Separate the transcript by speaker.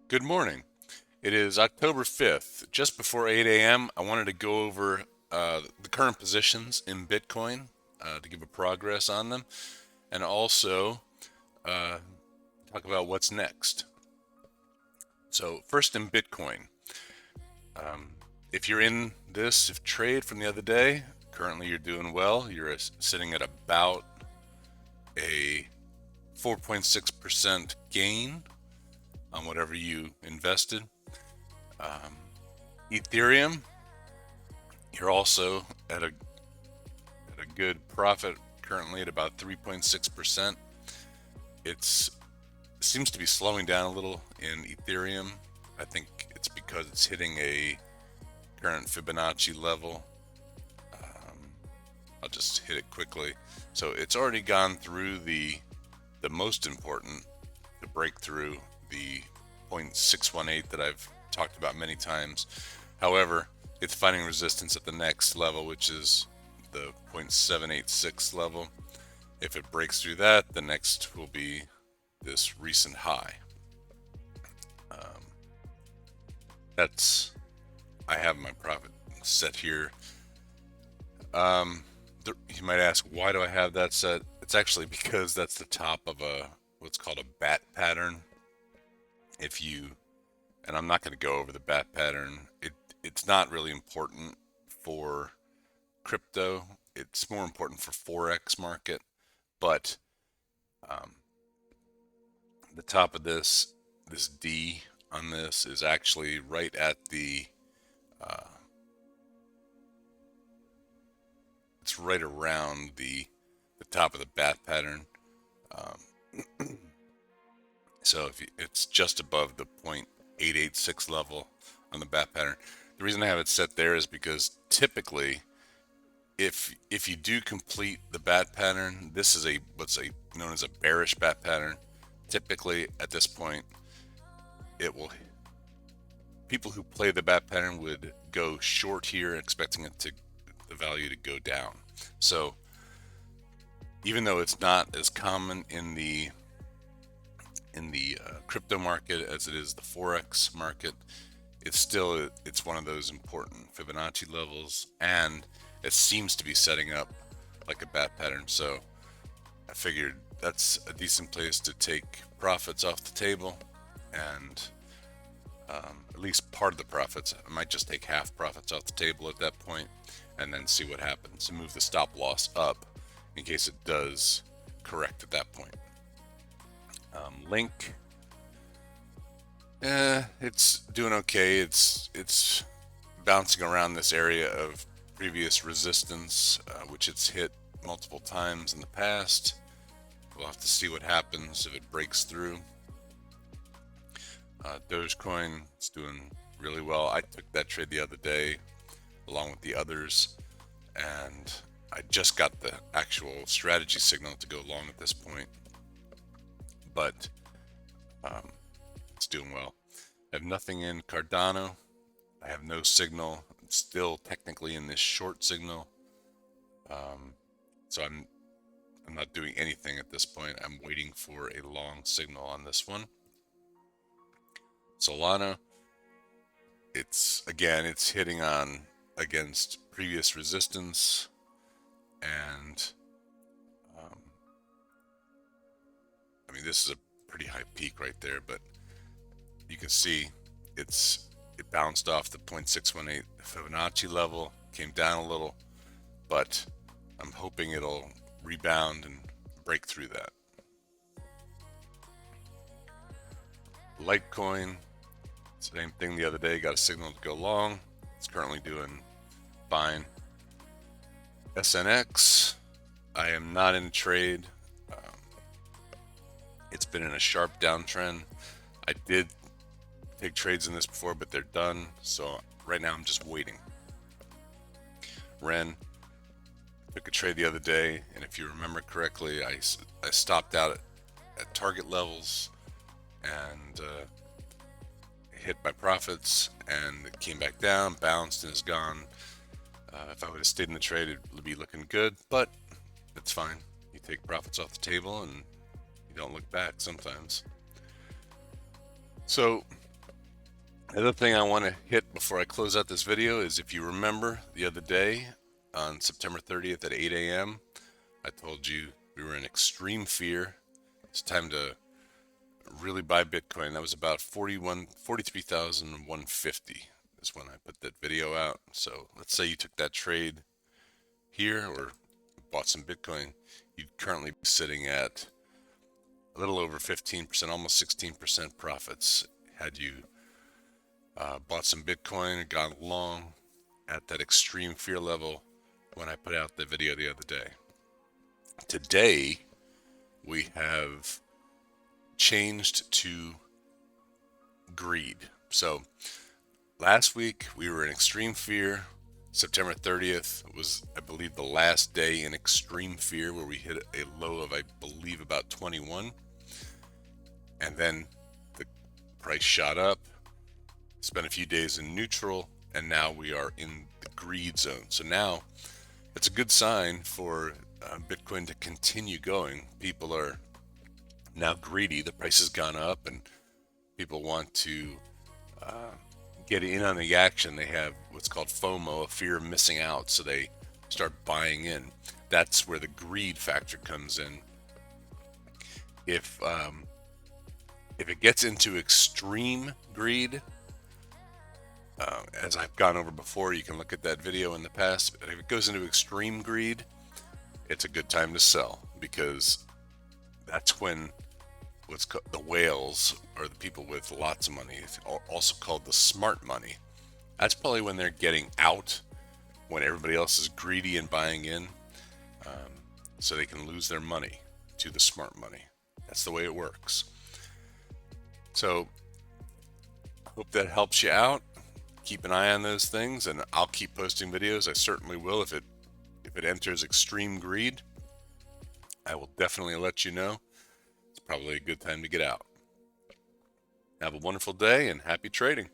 Speaker 1: Good morning. It is October 5th. Just before 8 a.m., I wanted to go over the current positions in Bitcoin to give a progress on them and also uh, talk about what's next. So, first in Bitcoin, um, if you're in if trade from the other day, currently you're doing well. You're sitting at about a 4.6% gain on whatever you invested. Um, Ethereum, you're also at a good profit currently at about 3.6%. It seems to be slowing down a little in Ethereum. I think it's because it's hitting a current Fibonacci level. Um, I'll just hit it quickly. So it's already gone through the most important to break through the 0.618 that I've talked about many times. However, it's finding resistance at the next level, which is the 0.786 level. If it breaks through that, the next will be this recent high. Um, that's I have my profit set here. Um, you might ask, why do I have that set? It's actually because that's the top of a what's called a bat pattern. If you and I'm not going to go over the bat pattern. It's not really important for crypto. It's more important for forex market. But um, the top of this D on this is actually right at uh, it's right around the top of the bat pattern. Um, so it's just above the 0.886 level on the bat pattern. The reason I have it set there is because typically, if you do complete the bat pattern, this is a what's a known as a bearish bat pattern. Typically, at this point, it will people who play the bat pattern would go short here, expecting the value to go down. So even though it's not as common in the crypto market as it is the forex market, it's one of those important Fibonacci levels, and it seems to be setting up like a bat pattern. So I figured that's a decent place to take profits off the table, and at least part of the profits. I might just take half profits off the table at that point, and then see what happens and move the stop loss up in case it does correct at that point. Link, it's doing okay. It's bouncing around this area of previous resistance, which it's hit multiple times in the past. We'll have to see what happens if it breaks through. Dogecoin is doing really well. I took that trade the other day along with the others, and I just got the actual strategy signal to go long at this point, but um, it's doing well. I have nothing in Cardano. I have no signal. It's still technically in this short signal, so I'm not doing anything at this point. I'm waiting for a long signal on this one. Solana, it's hitting on against previous resistance, and um, I mean, this is a pretty high peak right there, but you can see it bounced off the 0.618 Fibonacci level, came down a little, but I'm hoping it'll rebound and break through that. Litecoin, same thing the other day, got a signal to go long. It's currently doing fine. SNX, I am not in trade. It's been in a sharp downtrend. I did take trades in this before, but they're done. So right now I'm just waiting. Ren, took a trade the other day, and if you remember correctly, I stopped out at target levels and hit my profits, and it came back down, bounced, and is gone. If I would have stayed in the trade, it would be looking good, but it's fine. You take profits off the table and you don't look back sometimes. So The other thing I want to hit before I close out this video is, if you remember the other day on September 30th at 8 a.m., I told you we were in extreme fear. It's time to really buy Bitcoin. That was about 43,150 is when I put that video out. So let's say you took that trade here or bought some Bitcoin, you'd currently be sitting at a little over 15%, almost 16% profits had you bought some Bitcoin and gone long at that extreme fear level when I put out the video the other day. Today, we have changed to greed. So last week we were in extreme fear. September 30th was, I believe, the last day in extreme fear, where we hit a low of, I believe, about 21. And then the price shot up, spent a few days in neutral, and now we are in the greed zone. So now it's a good sign for Bitcoin to continue going. People are now greedy. The price has gone up and people want to get in on the action. They have what's called FOMO, a fear of missing out, so they start buying in. That's where the greed factor comes in. If it gets into extreme greed, as I've gone over before, you can look at that video in the past. But if it goes into extreme greed, it's a good time to sell, because that's when what's called the whales, or the people with lots of money, also called the smart money. That's probably when they're getting out, when everybody else is greedy and buying in, so they can lose their money to the smart money. That's the way it works. So hope that helps you out. Keep an eye on those things, and I'll keep posting videos. I certainly will. If it enters extreme greed, I will definitely let you know. It's probably a good time to get out. Have a wonderful day and happy trading.